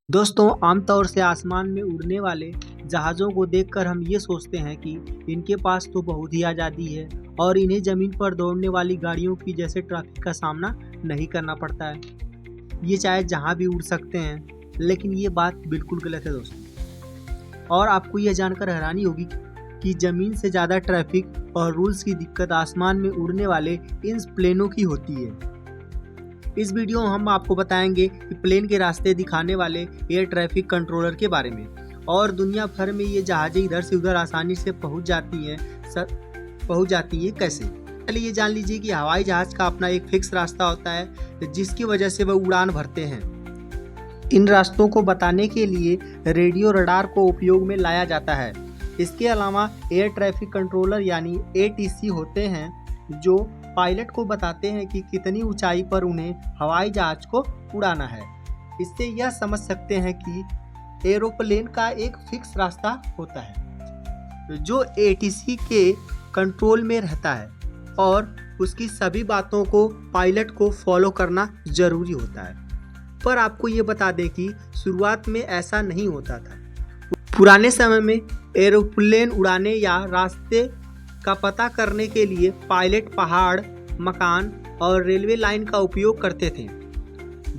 दोस्तों, आमतौर से आसमान में उड़ने वाले जहाज़ों को देखकर हम ये सोचते हैं कि इनके पास तो बहुत ही आज़ादी है और इन्हें ज़मीन पर दौड़ने वाली गाड़ियों की जैसे ट्रैफिक का सामना नहीं करना पड़ता है। ये चाहे जहाँ भी उड़ सकते हैं, लेकिन ये बात बिल्कुल गलत है दोस्तों। और आपको यह जानकर हैरानी होगी कि ज़मीन से ज़्यादा ट्रैफिक और रूल्स की दिक्कत आसमान में उड़ने वाले इन प्लेनों की होती है। इस वीडियो में हम आपको बताएंगे कि प्लेन के रास्ते दिखाने वाले एयर ट्रैफिक कंट्रोलर के बारे में और दुनिया भर में ये जहाज़ें इधर से उधर आसानी से पहुंच जाती हैं कैसे। पहले ये जान लीजिए कि हवाई जहाज़ का अपना एक फिक्स रास्ता होता है जिसकी वजह से वह उड़ान भरते हैं। इन रास्तों को बताने के लिए रेडियो रडार को उपयोग में लाया जाता है। इसके अलावा एयर ट्रैफिक कंट्रोलर यानी ATC होते हैं जो पायलट को बताते हैं कि कितनी ऊंचाई पर उन्हें हवाई जहाज को उड़ाना है। इससे यह समझ सकते हैं कि एरोप्लेन का एक फिक्स रास्ता होता है जो ATC के कंट्रोल में रहता है और उसकी सभी बातों को पायलट को फॉलो करना ज़रूरी होता है। पर आपको ये बता दें कि शुरुआत में ऐसा नहीं होता था। पुराने समय में एरोप्लेन उड़ाने या रास्ते का पता करने के लिए पायलट पहाड़, मकान और रेलवे लाइन का उपयोग करते थे।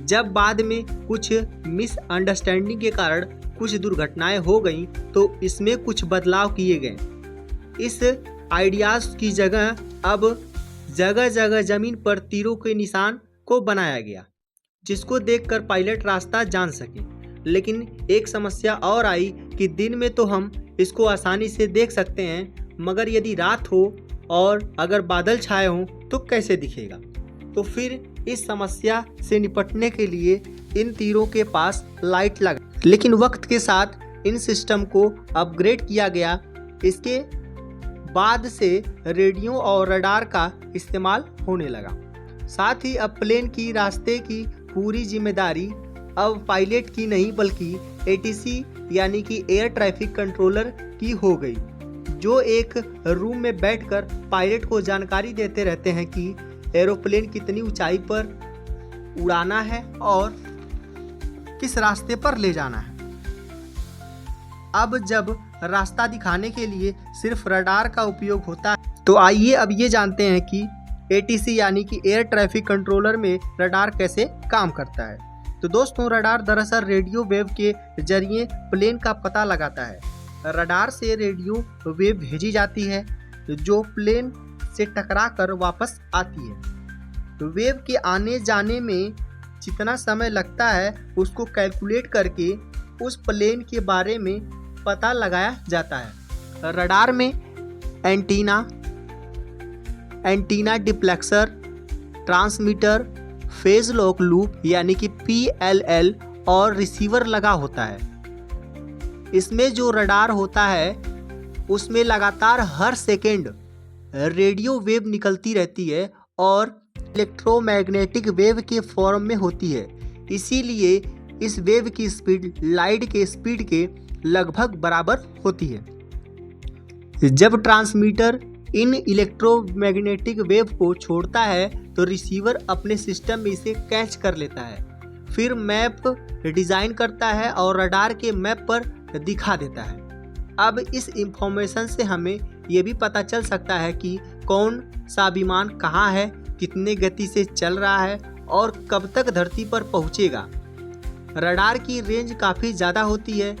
जब बाद में कुछ मिसअंडरस्टैंडिंग के कारण कुछ दुर्घटनाएं हो गईं, तो इसमें कुछ बदलाव किए गए। इस आइडियाज़ की जगह अब जगह जगह ज़मीन पर तीरों के निशान को बनाया गया, जिसको देखकर पायलट रास्ता जान सके। लेकिन एक समस्या और आई कि दिन में तो हम इसको आसानी से देख सकते हैं, मगर यदि रात हो और अगर बादल छाए हों तो कैसे दिखेगा। तो फिर इस समस्या से निपटने के लिए इन तीरों के पास लाइट लगा। लेकिन वक्त के साथ इन सिस्टम को अपग्रेड किया गया। इसके बाद से रेडियो और रडार का इस्तेमाल होने लगा। साथ ही अब प्लेन की रास्ते की पूरी जिम्मेदारी अब पायलट की नहीं बल्कि ATC यानी कि एयर ट्रैफिक कंट्रोलर की हो गई, जो एक रूम में बैठकर पायलट को जानकारी देते रहते हैं कि एरोप्लेन कितनी ऊंचाई पर उड़ाना है और किस रास्ते पर ले जाना है। अब जब रास्ता दिखाने के लिए सिर्फ रडार का उपयोग होता है, तो आइए अब ये जानते हैं कि ATC यानी कि एयर ट्रैफिक कंट्रोलर में रडार कैसे काम करता है। तो दोस्तों, रडार दरअसल रेडियो वेव के जरिए प्लेन का पता लगाता है। रडार से रेडियो वेव भेजी जाती है जो प्लेन से टकराकर वापस आती है। वेव के आने जाने में जितना समय लगता है उसको कैलकुलेट करके उस प्लेन के बारे में पता लगाया जाता है। रडार में antenna डिप्लेक्सर, transmitter, phase lock loop यानी कि PLL और रिसीवर लगा होता है। इसमें जो रडार होता है उसमें लगातार हर सेकेंड रेडियो वेव निकलती रहती है और इलेक्ट्रोमैग्नेटिक वेव के फॉर्म में होती है। इसीलिए इस वेव की स्पीड लाइट के स्पीड के लगभग बराबर होती है। जब ट्रांसमीटर इन इलेक्ट्रोमैग्नेटिक वेव को छोड़ता है तो रिसीवर अपने सिस्टम में इसे कैच कर लेता है, फिर मैप डिज़ाइन करता है और रडार के मैप पर दिखा देता है। अब इस इंफॉर्मेशन से हमें यह भी पता चल सकता है कि कौन सा विमान कहाँ है, कितने गति से चल रहा है और कब तक धरती पर पहुँचेगा। रडार की रेंज काफ़ी ज़्यादा होती है,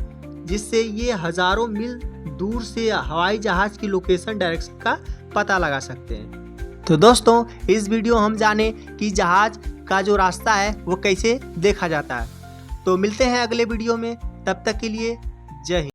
जिससे ये हज़ारों मील दूर से हवाई जहाज़ की लोकेशन डायरेक्शन का पता लगा सकते हैं। तो दोस्तों, इस वीडियो हम जाने कि जहाज़ का जो रास्ता है वो कैसे देखा जाता है। तो मिलते हैं अगले वीडियो में, तब तक के लिए जय हिंद।